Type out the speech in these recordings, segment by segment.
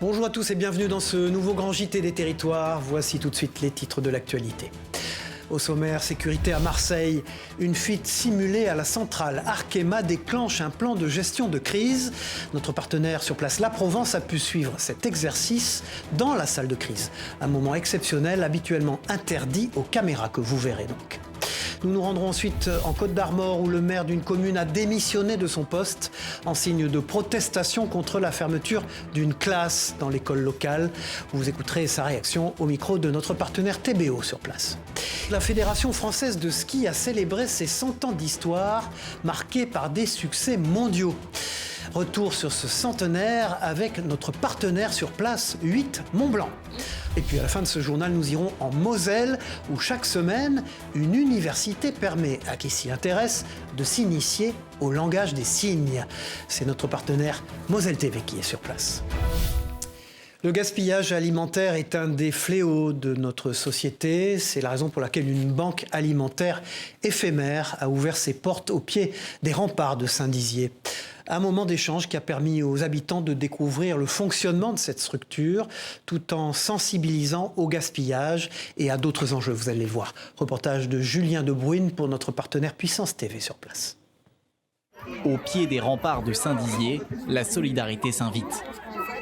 Bonjour à tous et bienvenue dans ce nouveau grand JT des territoires. Voici tout de suite les titres de l'actualité. Au sommaire, sécurité à Marseille. Une fuite simulée à la centrale. Arkema déclenche un plan de gestion de crise. Notre partenaire sur place, La Provence, a pu suivre cet exercice dans la salle de crise. Un moment exceptionnel, habituellement interdit aux caméras que vous verrez donc. Nous nous rendrons ensuite en Côte d'Armor où le maire d'une commune a démissionné de son poste en signe de protestation contre la fermeture d'une classe dans l'école locale. Vous écouterez sa réaction au micro de notre partenaire TBO sur place. La Fédération française de ski a célébré ses 100 ans d'histoire marqués par des succès mondiaux. Retour sur ce centenaire avec notre partenaire sur place, 8 Mont-Blanc. Et puis à la fin de ce journal, nous irons en Moselle où chaque semaine, une université permet à qui s'y intéresse de s'initier au langage des signes. C'est notre partenaire Moselle TV qui est sur place. Le gaspillage alimentaire est un des fléaux de notre société. C'est la raison pour laquelle une banque alimentaire éphémère a ouvert ses portes au pied des remparts de Saint-Dizier. Un moment d'échange qui a permis aux habitants de découvrir le fonctionnement de cette structure tout en sensibilisant au gaspillage et à d'autres enjeux, vous allez le voir. Reportage de Julien De Bruyne pour notre partenaire Puissance TV sur place. Au pied des remparts de Saint-Dizier, la solidarité s'invite.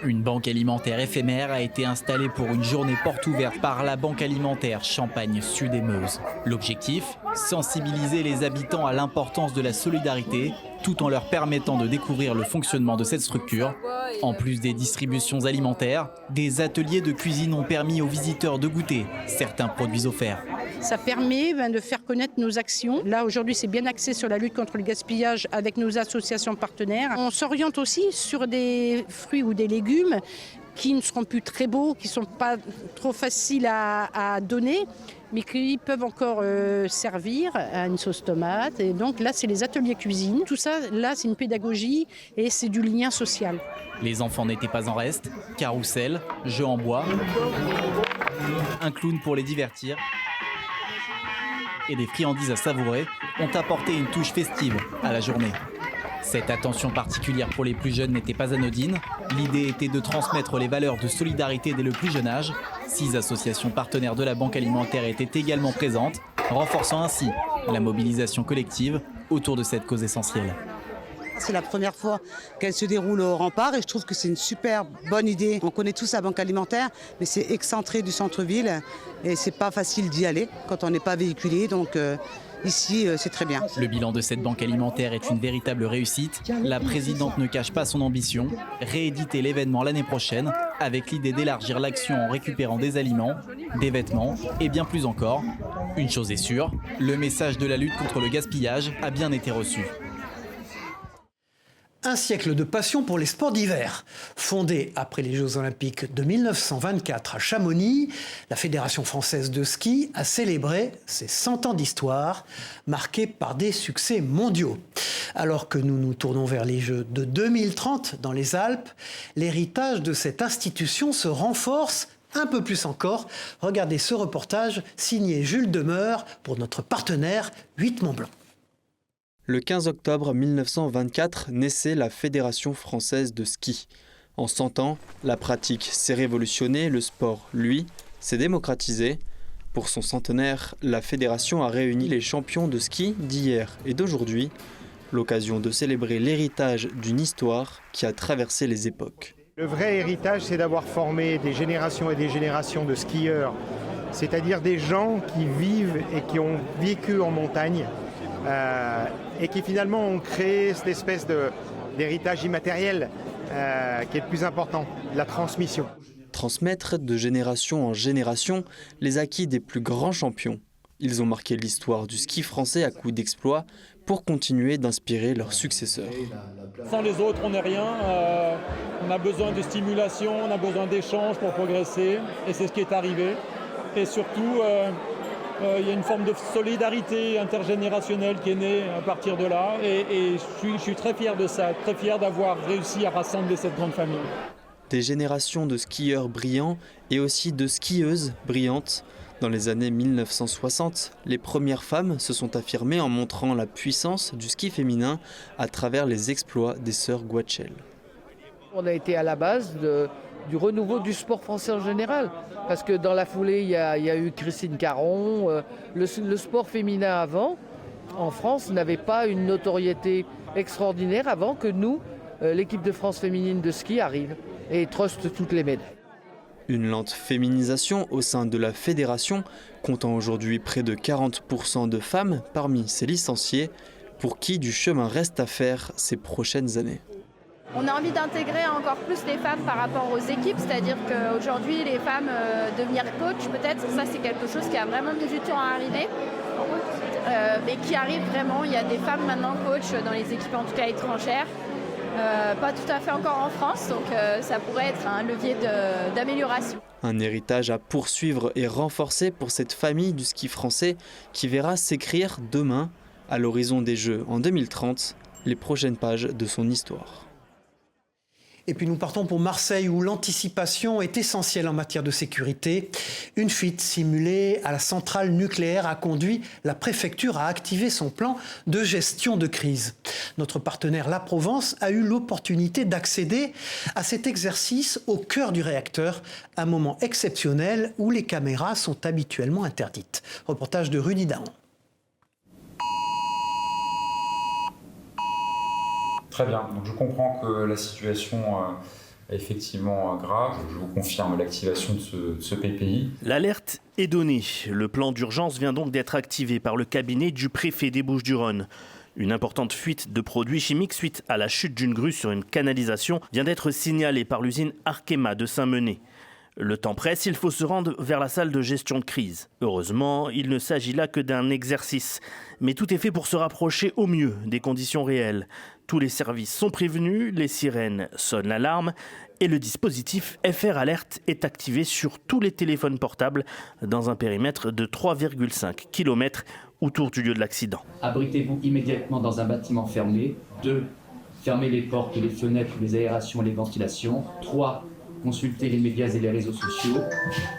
Une banque alimentaire éphémère a été installée pour une journée porte ouverte par la Banque alimentaire Champagne Sud et Meuse. L'objectif, sensibiliser les habitants à l'importance de la solidarité tout en leur permettant de découvrir le fonctionnement de cette structure. En plus des distributions alimentaires, des ateliers de cuisine ont permis aux visiteurs de goûter certains produits offerts. Ça permet de faire connaître nos actions. Là, aujourd'hui, c'est bien axé sur la lutte contre le gaspillage avec nos associations partenaires. On s'oriente aussi sur des fruits ou des légumes qui ne seront plus très beaux, qui ne sont pas trop faciles à donner, mais qui peuvent encore servir à une sauce tomate. Et donc là, c'est les ateliers cuisine. Tout ça, là, c'est une pédagogie et c'est du lien social. Les enfants n'étaient pas en reste. Carrousel, jeux en bois, un clown pour les divertir et des friandises à savourer ont apporté une touche festive à la journée. Cette attention particulière pour les plus jeunes n'était pas anodine. L'idée était de transmettre les valeurs de solidarité dès le plus jeune âge. 6 associations partenaires de la Banque alimentaire étaient également présentes, renforçant ainsi la mobilisation collective autour de cette cause essentielle. C'est la première fois qu'elle se déroule au rempart et je trouve que c'est une super bonne idée. On connaît tous la Banque alimentaire, mais c'est excentré du centre-ville et c'est pas facile d'y aller quand on n'est pas véhiculé. Donc ici, c'est très bien. Le bilan de cette banque alimentaire est une véritable réussite. La présidente ne cache pas son ambition, rééditer l'événement l'année prochaine avec l'idée d'élargir l'action en récupérant des aliments, des vêtements et bien plus encore. Une chose est sûre, le message de la lutte contre le gaspillage a bien été reçu. Un siècle de passion pour les sports d'hiver. Fondée après les Jeux Olympiques de 1924 à Chamonix, la Fédération française de ski a célébré ses 100 ans d'histoire, marqués par des succès mondiaux. Alors que nous nous tournons vers les Jeux de 2030 dans les Alpes, l'héritage de cette institution se renforce un peu plus encore. Regardez ce reportage signé Jules Demeur pour notre partenaire 8 Mont-Blanc. Le 15 octobre 1924 naissait la Fédération française de ski. En 100 ans, la pratique s'est révolutionnée, le sport, lui, s'est démocratisé. Pour son centenaire, la Fédération a réuni les champions de ski d'hier et d'aujourd'hui, l'occasion de célébrer l'héritage d'une histoire qui a traversé les époques. Le vrai héritage, c'est d'avoir formé des générations et des générations de skieurs, c'est-à-dire des gens qui vivent et qui ont vécu en montagne, et qui finalement ont créé cette espèce d'héritage immatériel qui est le plus important, la transmission. Transmettre de génération en génération les acquis des plus grands champions. Ils ont marqué l'histoire du ski français à coups d'exploits pour continuer d'inspirer leurs successeurs. Sans les autres, on n'est rien. On a besoin de stimulation, on a besoin d'échanges pour progresser, et c'est ce qui est arrivé. Et surtout, il y a une forme de solidarité intergénérationnelle qui est née à partir de là. Et je suis très fier de ça, très fier d'avoir réussi à rassembler cette grande famille. Des générations de skieurs brillants et aussi de skieuses brillantes. Dans les années 1960, les premières femmes se sont affirmées en montrant la puissance du ski féminin à travers les exploits des sœurs Guachel. On a été à la base du renouveau du sport français en général. Parce que dans la foulée, il y a eu Christine Caron. Le sport féminin avant, en France, n'avait pas une notoriété extraordinaire avant que nous, l'équipe de France féminine de ski, arrive et truste toutes les médailles. Une lente féminisation au sein de la fédération, comptant aujourd'hui près de 40% de femmes parmi ses licenciés, pour qui du chemin reste à faire ces prochaines années. On a envie d'intégrer encore plus les femmes par rapport aux équipes, c'est-à-dire qu'aujourd'hui les femmes devenir coach peut-être, ça c'est quelque chose qui a vraiment mis du temps à arriver, mais qui arrive vraiment. Il y a des femmes maintenant coach dans les équipes en tout cas étrangères. Pas tout à fait encore en France, donc ça pourrait être un levier d'amélioration. Un héritage à poursuivre et renforcer pour cette famille du ski français qui verra s'écrire demain, à l'horizon des Jeux en 2030, les prochaines pages de son histoire. Et puis nous partons pour Marseille où l'anticipation est essentielle en matière de sécurité. Une fuite simulée à la centrale nucléaire a conduit la préfecture à activer son plan de gestion de crise. Notre partenaire La Provence a eu l'opportunité d'accéder à cet exercice au cœur du réacteur, un moment exceptionnel où les caméras sont habituellement interdites. Reportage de Rudy Dahan. Très bien, donc je comprends que la situation est effectivement grave. Je vous confirme l'activation de ce PPI. L'alerte est donnée. Le plan d'urgence vient donc d'être activé par le cabinet du préfet des Bouches-du-Rhône. Une importante fuite de produits chimiques suite à la chute d'une grue sur une canalisation vient d'être signalée par l'usine Arkema de Saint-Menet. Le temps presse, il faut se rendre vers la salle de gestion de crise. Heureusement, il ne s'agit là que d'un exercice. Mais tout est fait pour se rapprocher au mieux des conditions réelles. Tous les services sont prévenus, les sirènes sonnent l'alarme et le dispositif FR Alert est activé sur tous les téléphones portables dans un périmètre de 3,5 km autour du lieu de l'accident. Abritez-vous immédiatement dans un bâtiment fermé. 2. Fermez les portes, les fenêtres, les aérations et les ventilations. 3. Consultez les médias et les réseaux sociaux.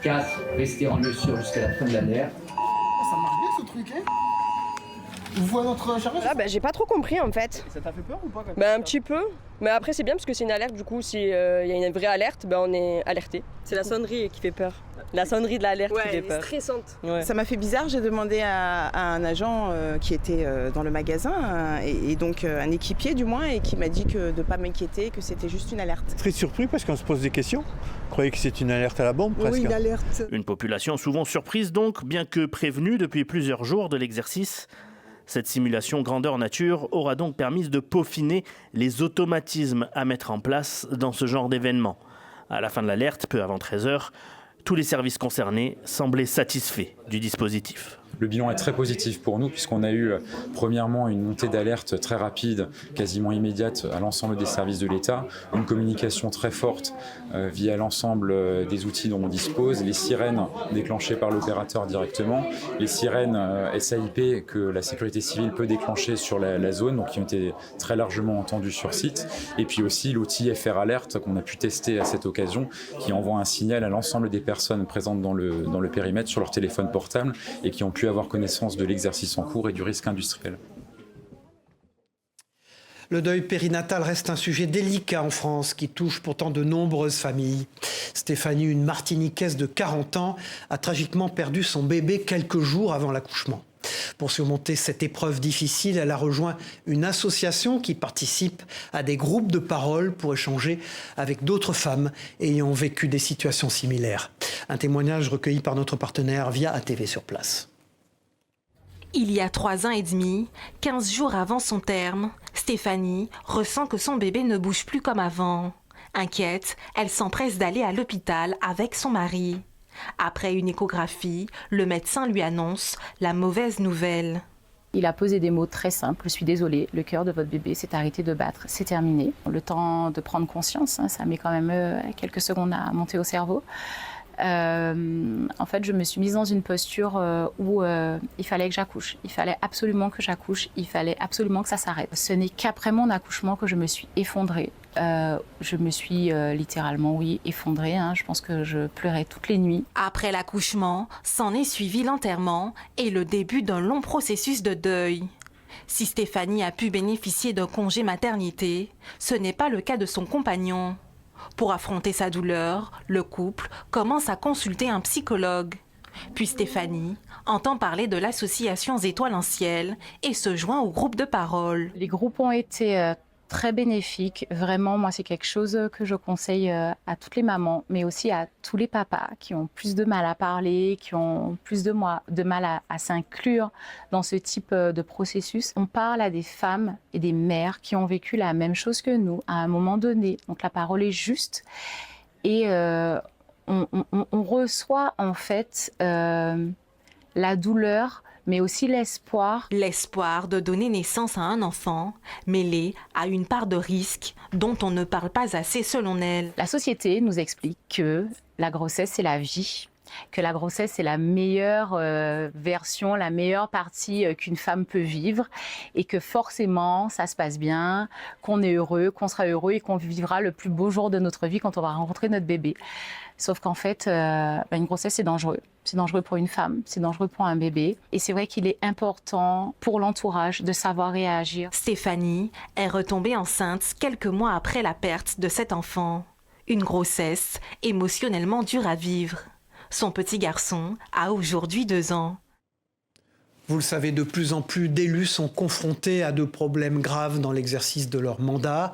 4. Restez en lieu sûr jusqu'à la fin de l'alerte. Ça marche bien ce truc, hein? Vous voyez notre charge? J'ai pas trop compris en fait. Ça t'a fait peur ou pas Un petit peu. Mais après c'est bien parce que c'est une alerte, du coup s'il y a une vraie alerte, on est alerté. C'est la sonnerie qui fait peur. La sonnerie de l'alerte qui fait peur. Elle est stressante. Ouais. Ça m'a fait bizarre, j'ai demandé à un agent qui était dans le magasin, et donc un équipier du moins, et qui m'a dit de ne pas m'inquiéter, que c'était juste une alerte. Très surpris parce qu'on se pose des questions. On croyait que c'était une alerte à la bombe presque. Oui, une alerte. Une population souvent surprise donc, bien que prévenue depuis plusieurs jours de l'exercice. Cette simulation grandeur nature aura donc permis de peaufiner les automatismes à mettre en place dans ce genre d'événement. À la fin de l'alerte, peu avant 13h, tous les services concernés semblaient satisfaits du dispositif. Le bilan est très positif pour nous puisqu'on a eu premièrement une montée d'alerte très rapide, quasiment immédiate à l'ensemble des services de l'État, une communication très forte via l'ensemble des outils dont on dispose, les sirènes déclenchées par l'opérateur directement, les sirènes SAIP que la sécurité civile peut déclencher sur la zone, donc qui ont été très largement entendues sur site, et puis aussi l'outil FR Alert qu'on a pu tester à cette occasion, qui envoie un signal à l'ensemble des personnes présentes dans le périmètre sur leur téléphone portable et qui ont pu avoir connaissance de l'exercice en cours et du risque industriel. Le deuil périnatal reste un sujet délicat en France qui touche pourtant de nombreuses familles. Stéphanie, une Martiniquaise de 40 ans, a tragiquement perdu son bébé quelques jours avant l'accouchement. Pour surmonter cette épreuve difficile, elle a rejoint une association qui participe à des groupes de parole pour échanger avec d'autres femmes ayant vécu des situations similaires. Un témoignage recueilli par notre partenaire via ATV sur place. Il y a 3 ans et demi, 15 jours avant son terme, Stéphanie ressent que son bébé ne bouge plus comme avant. Inquiète, elle s'empresse d'aller à l'hôpital avec son mari. Après une échographie, le médecin lui annonce la mauvaise nouvelle. Il a posé des mots très simples. Je suis désolée, le cœur de votre bébé s'est arrêté de battre, c'est terminé. Le temps de prendre conscience, ça met quand même quelques secondes à monter au cerveau. En fait, je me suis mise dans une posture où il fallait que j'accouche. Il fallait absolument que j'accouche. Il fallait absolument que ça s'arrête. Ce n'est qu'après mon accouchement que je me suis effondrée. Je me suis littéralement, effondrée. Je pense que je pleurais toutes les nuits. Après l'accouchement, s'en est suivi l'enterrement et le début d'un long processus de deuil. Si Stéphanie a pu bénéficier d'un congé maternité, ce n'est pas le cas de son compagnon. Pour affronter sa douleur, le couple commence à consulter un psychologue. Puis Stéphanie entend parler de l'association Étoiles en Ciel et se joint au groupe de parole. Les groupes ont été très bénéfiques. Vraiment, moi, c'est quelque chose que je conseille à toutes les mamans, mais aussi à tous les papas qui ont plus de mal à parler, qui ont plus de mal à s'inclure dans ce type de processus. On parle à des femmes et des mères qui ont vécu la même chose que nous à un moment donné. Donc la parole est juste et on reçoit en fait la douleur, mais aussi l'espoir. L'espoir de donner naissance à un enfant, mêlé à une part de risque dont on ne parle pas assez selon elle. La société nous explique que la grossesse, c'est la vie, que la grossesse, c'est la meilleure version, la meilleure partie qu'une femme peut vivre et que forcément, ça se passe bien, qu'on est heureux, qu'on sera heureux et qu'on vivra le plus beau jour de notre vie quand on va rencontrer notre bébé. Sauf qu'en fait, une grossesse, c'est dangereux. C'est dangereux pour une femme, c'est dangereux pour un bébé. Et c'est vrai qu'il est important pour l'entourage de savoir réagir. Stéphanie est retombée enceinte quelques mois après la perte de cet enfant. Une grossesse émotionnellement dure à vivre. Son petit garçon a aujourd'hui 2 ans. Vous le savez, de plus en plus d'élus sont confrontés à de problèmes graves dans l'exercice de leur mandat.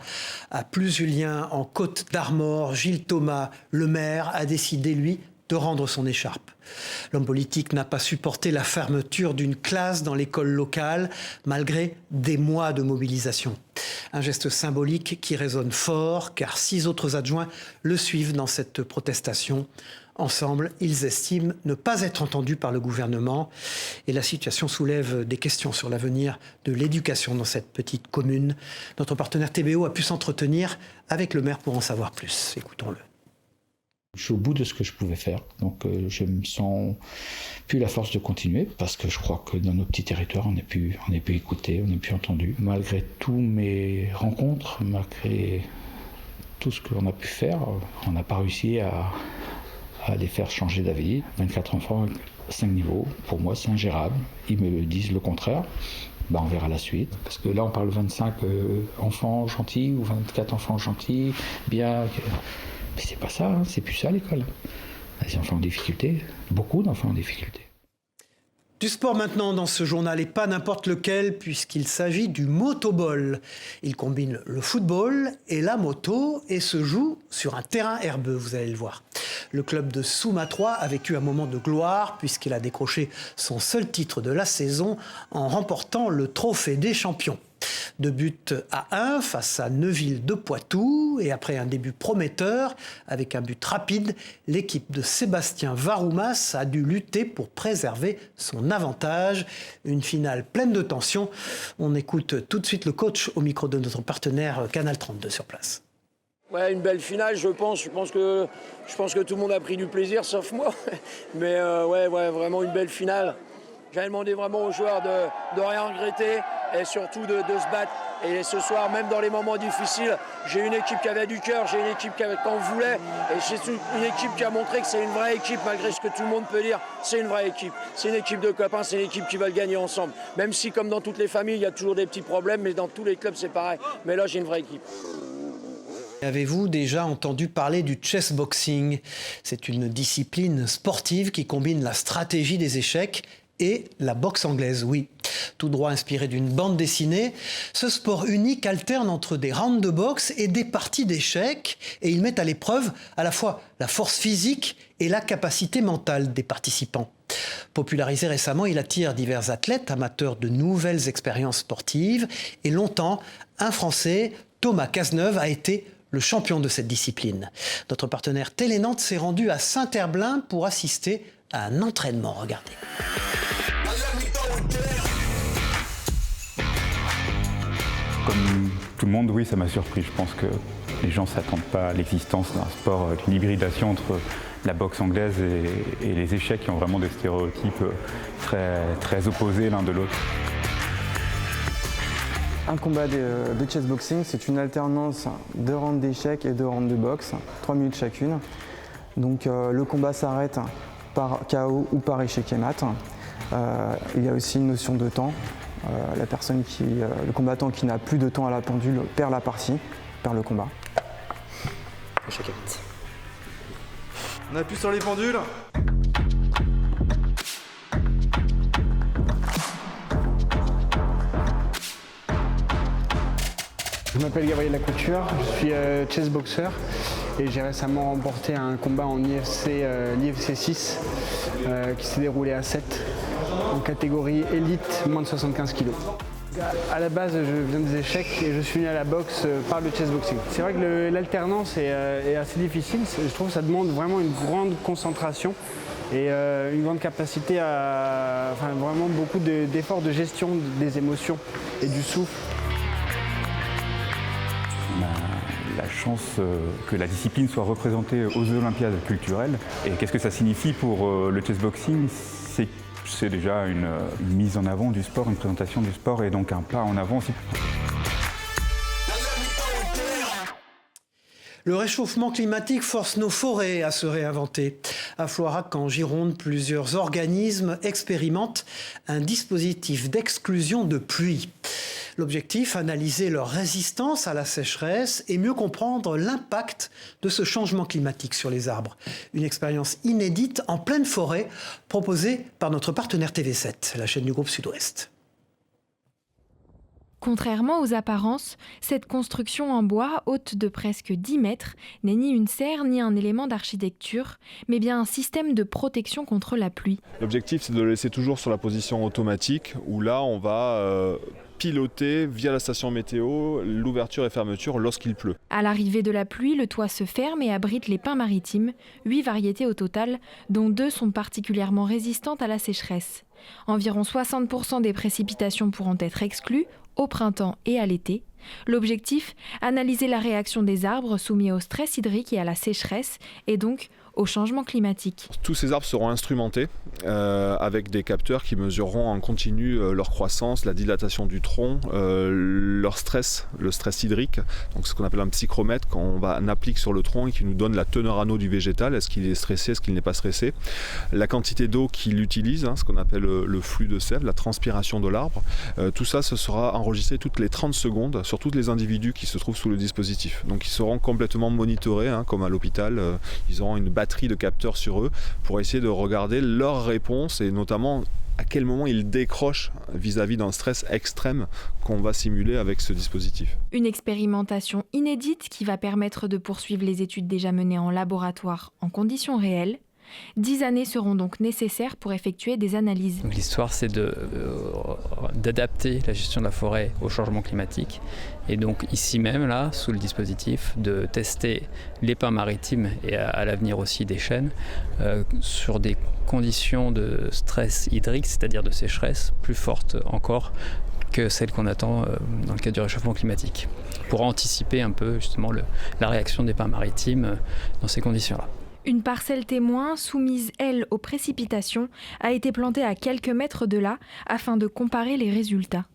À Plus-Julien, en Côte d'Armor, Gilles Thomas, le maire, a décidé, lui, de rendre son écharpe. L'homme politique n'a pas supporté la fermeture d'une classe dans l'école locale, malgré des mois de mobilisation. Un geste symbolique qui résonne fort, car 6 autres adjoints le suivent dans cette protestation. Ensemble, ils estiment ne pas être entendus par le gouvernement. Et la situation soulève des questions sur l'avenir de l'éducation dans cette petite commune. Notre partenaire TBO a pu s'entretenir avec le maire pour en savoir plus. Écoutons-le. Je suis au bout de ce que je pouvais faire, donc je me sens plus la force de continuer parce que je crois que dans nos petits territoires on n'est plus écouté, on n'est plus entendu. Malgré tous mes rencontres, malgré tout ce qu'on a pu faire, on n'a pas réussi à les faire changer d'avis. 24 enfants, 5 niveaux, pour moi c'est ingérable. Ils me disent le contraire. On verra la suite. Parce que là on parle de 25 enfants gentils ou 24 enfants gentils, bien. Mais c'est pas ça, hein, c'est plus ça l'école. Les enfants en difficulté, beaucoup d'enfants en difficulté. Du sport maintenant dans ce journal, et pas n'importe lequel, puisqu'il s'agit du motoball. Il combine le football et la moto et se joue sur un terrain herbeux, vous allez le voir. Le club de Souma-3 a vécu un moment de gloire puisqu'il a décroché son seul titre de la saison en remportant le trophée des champions. 2 buts à 1 face à Neuville de Poitou, et après un début prometteur avec un but rapide, l'équipe de Sébastien Varoumas a dû lutter pour préserver son avantage. Une finale pleine de tension. On écoute tout de suite le coach au micro de notre partenaire Canal 32 sur place. Ouais, une belle finale, je pense que tout le monde a pris du plaisir, sauf moi. Mais ouais, vraiment une belle finale. J'avais demandé vraiment aux joueurs de rien regretter et surtout de se battre. Et ce soir, même dans les moments difficiles, j'ai une équipe qui avait du cœur, j'ai une équipe qui en voulait. Et c'est une équipe qui a montré que c'est une vraie équipe, malgré ce que tout le monde peut dire. C'est une vraie équipe. C'est une équipe de copains, c'est une équipe qui veulent gagner ensemble. Même si, comme dans toutes les familles, il y a toujours des petits problèmes, mais dans tous les clubs, c'est pareil. Mais là, j'ai une vraie équipe. Avez-vous déjà entendu parler du chessboxing ? C'est une discipline sportive qui combine la stratégie des échecs et la boxe anglaise, oui. Tout droit inspiré d'une bande dessinée, ce sport unique alterne entre des rounds de boxe et des parties d'échecs, et il met à l'épreuve à la fois la force physique et la capacité mentale des participants. Popularisé récemment, il attire divers athlètes amateurs de nouvelles expériences sportives, et longtemps, un Français, Thomas Cazeneuve, a été le champion de cette discipline. Notre partenaire Télé Nantes s'est rendu à Saint-Herblain pour assister à un entraînement. Regardez. Comme tout le monde, oui, ça m'a surpris. Je pense que les gens ne s'attendent pas à l'existence d'un sport, d'une hybridation entre la boxe anglaise et les échecs qui ont vraiment des stéréotypes très opposés l'un de l'autre. Un combat de chessboxing, c'est une alternance de rounds d'échecs et de rounds de boxe, 3 minutes chacune. Donc le combat s'arrête par KO ou par échec et mat. Il y a aussi une notion de temps. Le combattant qui n'a plus de temps à la pendule perd la partie, perd le combat. chaque élite. On appuie sur les pendules. Je m'appelle Gabriel Lacouture, je suis chess boxer et j'ai récemment remporté un combat en l'IFC 6 qui s'est déroulé à 7 en catégorie élite moins de 75 kg. À la base, je viens des échecs et je suis venu à la boxe par le chessboxing. C'est vrai que l'alternance est assez difficile. Je trouve que ça demande vraiment une grande concentration et une grande capacité à... Enfin, vraiment beaucoup d'efforts de gestion des émotions et du souffle. On a la chance que la discipline soit représentée aux Olympiades culturelles. Et qu'est-ce que ça signifie pour le chessboxing ? C'est déjà une mise en avant du sport, une présentation du sport et donc un pas en avant aussi. Le réchauffement climatique force nos forêts à se réinventer. À Floirac, en Gironde, plusieurs organismes expérimentent un dispositif d'exclusion de pluie. L'objectif, analyser leur résistance à la sécheresse et mieux comprendre l'impact de ce changement climatique sur les arbres. Une expérience inédite en pleine forêt, proposée par notre partenaire TV7, la chaîne du groupe Sud-Ouest. Contrairement aux apparences, cette construction en bois, haute de presque 10 mètres, n'est ni une serre ni un élément d'architecture, mais bien un système de protection contre la pluie. L'objectif, c'est de le laisser toujours sur la position automatique, où là, on va piloter via la station météo l'ouverture et fermeture lorsqu'il pleut. À l'arrivée de la pluie, le toit se ferme et abrite les pins maritimes, 8 variétés au total, dont 2 sont particulièrement résistantes à la sécheresse. Environ 60% des précipitations pourront être exclues, au printemps et à l'été. L'objectif, analyser la réaction des arbres soumis au stress hydrique et à la sécheresse, et donc au changement climatique. Tous ces arbres seront instrumentés avec des capteurs qui mesureront en continu leur croissance, la dilatation du tronc, leur stress, le stress hydrique, donc ce qu'on appelle un psychromètre, quand on applique sur le tronc et qui nous donne la teneur en eau du végétal, est-ce qu'il est stressé, est-ce qu'il n'est pas stressé, la quantité d'eau qu'il utilise, ce qu'on appelle le flux de sève, la transpiration de l'arbre, tout ça, ce sera enregistré toutes les 30 secondes sur tous les individus qui se trouvent sous le dispositif. Donc ils seront complètement monitorés, comme à l'hôpital, ils auront une batterie de capteurs sur eux pour essayer de regarder leur réponse et notamment à quel moment ils décrochent vis-à-vis d'un stress extrême qu'on va simuler avec ce dispositif. Une expérimentation inédite qui va permettre de poursuivre les études déjà menées en laboratoire en conditions réelles. 10 années seront donc nécessaires pour effectuer des analyses. L'histoire, c'est d'adapter la gestion de la forêt au changement climatique. Et donc ici même, là, sous le dispositif, de tester les pins maritimes et à l'avenir aussi des chênes sur des conditions de stress hydrique, c'est-à-dire de sécheresse, plus fortes encore que celles qu'on attend dans le cadre du réchauffement climatique, pour anticiper un peu justement la réaction des pins maritimes dans ces conditions-là. Une parcelle témoin, soumise, elle, aux précipitations, a été plantée à quelques mètres de là afin de comparer les résultats.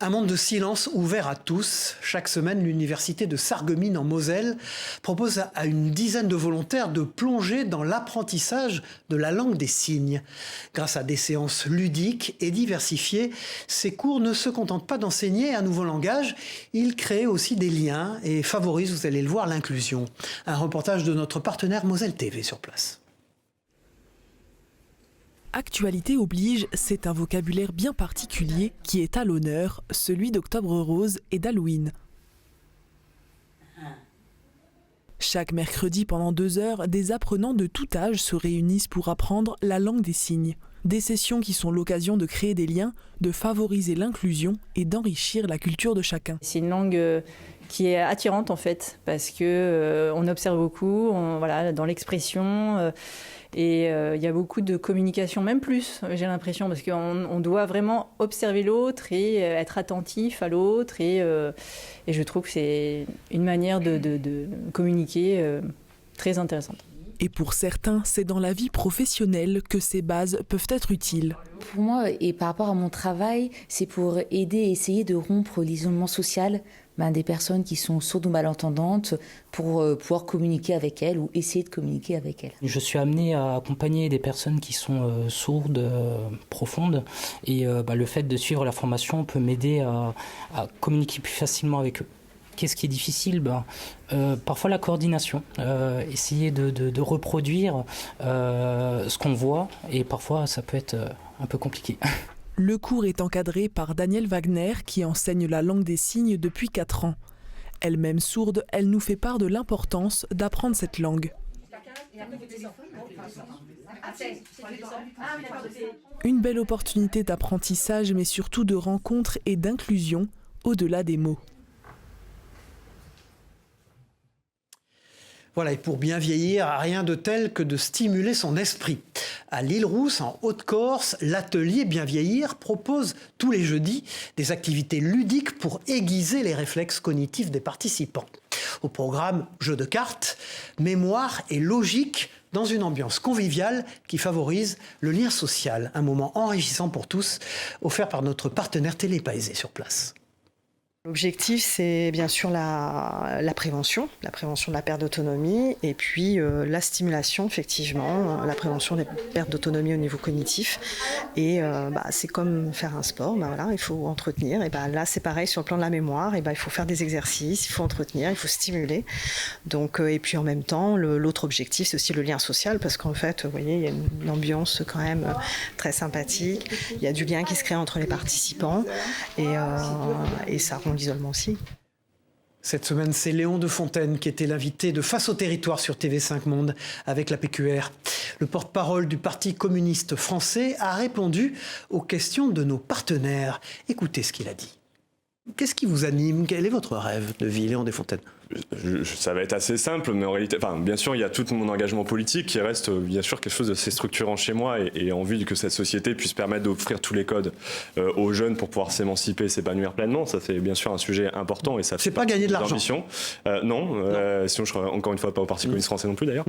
Un monde de silence ouvert à tous. Chaque semaine, l'université de Sarreguemines en Moselle propose à une dizaine de volontaires de plonger dans l'apprentissage de la langue des signes. Grâce à des séances ludiques et diversifiées, ces cours ne se contentent pas d'enseigner un nouveau langage, ils créent aussi des liens et favorisent, vous allez le voir, l'inclusion. Un reportage de notre partenaire Moselle TV sur place. Actualité oblige, c'est un vocabulaire bien particulier qui est à l'honneur, celui d'Octobre Rose et d'Halloween. Chaque mercredi pendant 2 heures, des apprenants de tout âge se réunissent pour apprendre la langue des signes. Des sessions qui sont l'occasion de créer des liens, de favoriser l'inclusion et d'enrichir la culture de chacun. C'est une langue qui est attirante en fait, parce que on observe beaucoup, dans l'expression. Et il y a beaucoup de communication, même plus, j'ai l'impression, parce qu'on doit vraiment observer l'autre et être attentif à l'autre. Et je trouve que c'est une manière de communiquer très intéressante. Et pour certains, c'est dans la vie professionnelle que ces bases peuvent être utiles. Pour moi, et par rapport à mon travail, c'est pour aider et essayer de rompre l'isolement social des personnes qui sont sourdes ou malentendantes pour pouvoir communiquer avec elles ou essayer de communiquer avec elles. Je suis amenée à accompagner des personnes qui sont sourdes, profondes, et le fait de suivre la formation peut m'aider à communiquer plus facilement avec eux. Qu'est-ce qui est difficile? Parfois la coordination, essayer de reproduire ce qu'on voit, et parfois ça peut être un peu compliqué. Le cours est encadré par Danielle Wagner qui enseigne la langue des signes depuis 4 ans. Elle-même sourde, elle nous fait part de l'importance d'apprendre cette langue. Une belle opportunité d'apprentissage, mais surtout de rencontre et d'inclusion au-delà des mots. Voilà, et pour bien vieillir, rien de tel que de stimuler son esprit. À l'Île-Rousse, en Haute-Corse, l'atelier Bien vieillir propose tous les jeudis des activités ludiques pour aiguiser les réflexes cognitifs des participants. Au programme, jeux de cartes, mémoire et logique dans une ambiance conviviale qui favorise le lien social. Un moment enrichissant pour tous, offert par notre partenaire Télépaésé sur place. L'objectif, c'est bien sûr la prévention de la perte d'autonomie et puis la stimulation, effectivement, la prévention des pertes d'autonomie au niveau cognitif. Et c'est comme faire un sport, il faut entretenir. Et là, c'est pareil sur le plan de la mémoire, il faut faire des exercices, il faut entretenir, il faut stimuler. Donc, et puis en même temps, l'autre objectif, c'est aussi le lien social, parce qu'en fait, vous voyez, il y a une ambiance quand même très sympathique. Il y a du lien qui se crée entre les participants et ça rend l'isolement aussi. Cette semaine, c'est Léon de Fontaine qui était l'invité de Face au territoire sur TV5 Monde avec la PQR. Le porte-parole du Parti communiste français a répondu aux questions de nos partenaires. Écoutez ce qu'il a dit. Qu'est-ce qui vous anime? Quel est votre rêve de vie, Léon de Fontaine? Ça va être assez simple, mais en réalité, bien sûr, il y a tout mon engagement politique qui reste bien sûr quelque chose d'assez structurant chez moi et envie que cette société puisse permettre d'offrir tous les codes aux jeunes pour pouvoir s'émanciper et s'épanouir pleinement. Ça, c'est bien sûr un sujet important et ça. C'est pas gagner de l'argent. Non. Sinon, je serais encore une fois pas au Parti communiste français non plus d'ailleurs.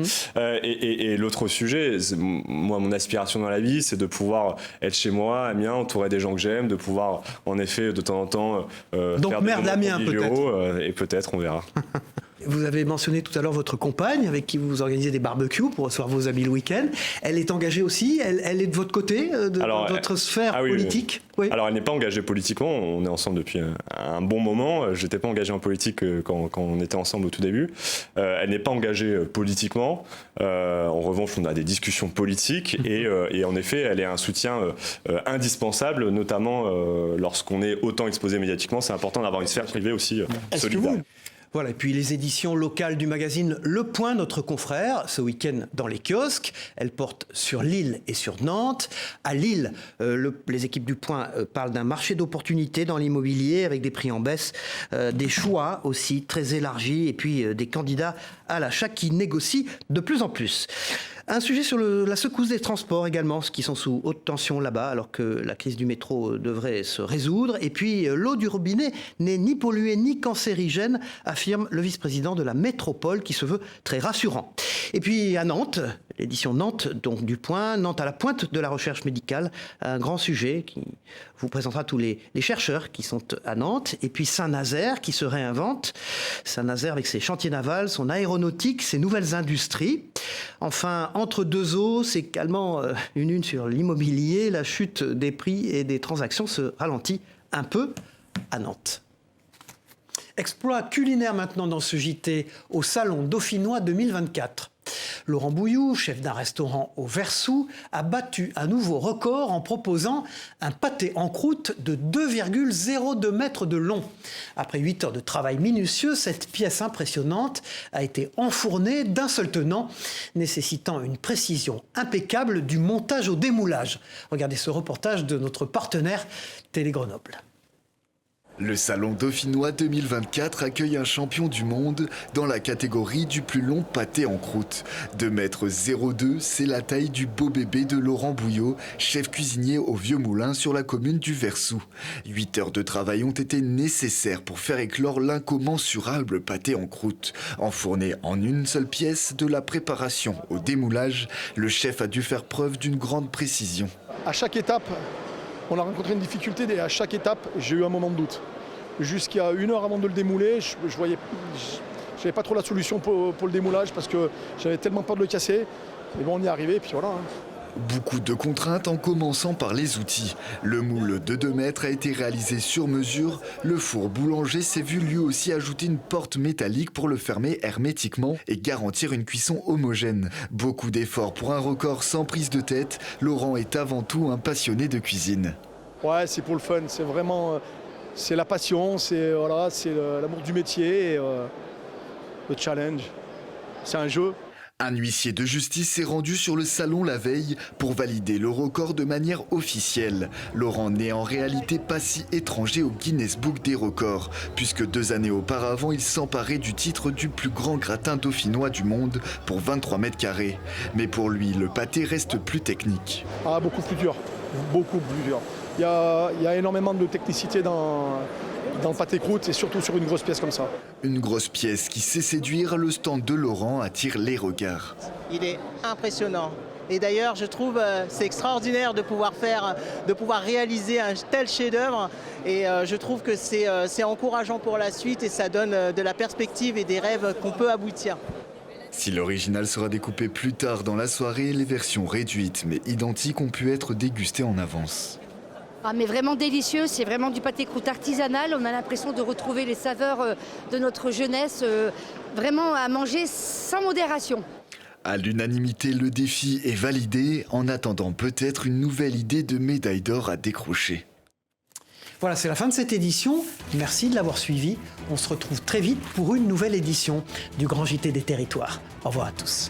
Et l'autre sujet, moi, mon aspiration dans la vie, c'est de pouvoir être chez moi, Amiens, entouré des gens que j'aime, de pouvoir, en effet, de temps en temps donc faire maire d'Amiens peut-être. Et peut-être, on verra. Vous avez mentionné tout à l'heure votre compagne avec qui vous organisez des barbecues pour recevoir vos amis le week-end. Elle est engagée aussi, elle est de votre côté, de votre sphère politique. Oui. Alors elle n'est pas engagée politiquement, on est ensemble depuis un bon moment. Je n'étais pas engagé en politique quand on était ensemble au tout début. Elle n'est pas engagée politiquement. En revanche, on a des discussions politiques et en effet, elle est un soutien indispensable, notamment lorsqu'on est autant exposé médiatiquement. C'est important d'avoir une sphère privée aussi solidaire. Voilà, et puis les éditions locales du magazine Le Point, notre confrère, ce week-end dans les kiosques. Elles portent sur Lille et sur Nantes. À Lille, les équipes du Point parlent d'un marché d'opportunités dans l'immobilier avec des prix en baisse, des choix aussi très élargis et puis des candidats à l'achat qui négocient de plus en plus. Un sujet sur la secousse des transports également, qui sont sous haute tension là-bas, alors que la crise du métro devrait se résoudre. Et puis, l'eau du robinet n'est ni polluée ni cancérigène, affirme le vice-président de la métropole, qui se veut très rassurant. Et puis, à Nantes, l'édition Nantes, donc du Point, Nantes à la pointe de la recherche médicale, un grand sujet qui vous présentera tous les chercheurs qui sont à Nantes. Et puis Saint-Nazaire qui se réinvente. Saint-Nazaire avec ses chantiers navals, son aéronautique, ses nouvelles industries. Enfin, entre deux eaux, c'est également une sur l'immobilier. La chute des prix et des transactions se ralentit un peu à Nantes. Exploit culinaire maintenant dans ce JT au Salon Dauphinois 2024. Laurent Bouilloux, chef d'un restaurant au Versou, a battu un nouveau record en proposant un pâté en croûte de 2,02 mètres de long. Après 8 heures de travail minutieux, cette pièce impressionnante a été enfournée d'un seul tenant, nécessitant une précision impeccable du montage au démoulage. Regardez ce reportage de notre partenaire Télé Grenoble. Le Salon Dauphinois 2024 accueille un champion du monde dans la catégorie du plus long pâté en croûte. 2,02 m, c'est la taille du beau bébé de Laurent Bouilloux, chef cuisinier au Vieux Moulin sur la commune du Versou. 8 heures de travail ont été nécessaires pour faire éclore l'incommensurable pâté en croûte. Enfourné en une seule pièce, de la préparation au démoulage, le chef a dû faire preuve d'une grande précision. À chaque étape, on a rencontré une difficulté et à chaque étape, j'ai eu un moment de doute. Jusqu'à 1 heure avant de le démouler, j'avais pas trop la solution pour le démoulage parce que j'avais tellement peur de le casser. Mais bon, on y est arrivé et puis voilà. Beaucoup de contraintes en commençant par les outils. Le moule de 2 mètres a été réalisé sur mesure. Le four boulanger s'est vu lui aussi ajouter une porte métallique pour le fermer hermétiquement et garantir une cuisson homogène. Beaucoup d'efforts pour un record sans prise de tête. Laurent est avant tout un passionné de cuisine. Ouais, c'est pour le fun, c'est vraiment c'est la passion, c'est l'amour du métier et le challenge. C'est un jeu. Un huissier de justice s'est rendu sur le salon la veille pour valider le record de manière officielle. Laurent n'est en réalité pas si étranger au Guinness Book des records, puisque 2 années auparavant, il s'emparait du titre du plus grand gratin dauphinois du monde pour 23 mètres carrés. Mais pour lui, le pâté reste plus technique. Ah, beaucoup plus dur, beaucoup plus dur. Il y a énormément de technicité dans le pâté croûte et surtout sur une grosse pièce comme ça. Une grosse pièce qui sait séduire, le stand de Laurent attire les regards. Il est impressionnant. Et d'ailleurs, je trouve c'est extraordinaire de pouvoir réaliser un tel chef-d'œuvre. Et je trouve que c'est encourageant pour la suite et ça donne de la perspective et des rêves qu'on peut aboutir. Si l'original sera découpé plus tard dans la soirée, les versions réduites mais identiques ont pu être dégustées en avance. Ah, mais vraiment délicieux, c'est vraiment du pâté croûte artisanal. On a l'impression de retrouver les saveurs de notre jeunesse, vraiment à manger sans modération. À l'unanimité, le défi est validé, en attendant peut-être une nouvelle idée de médaille d'or à décrocher. Voilà, c'est la fin de cette édition. Merci de l'avoir suivi. On se retrouve très vite pour une nouvelle édition du Grand JT des Territoires. Au revoir à tous.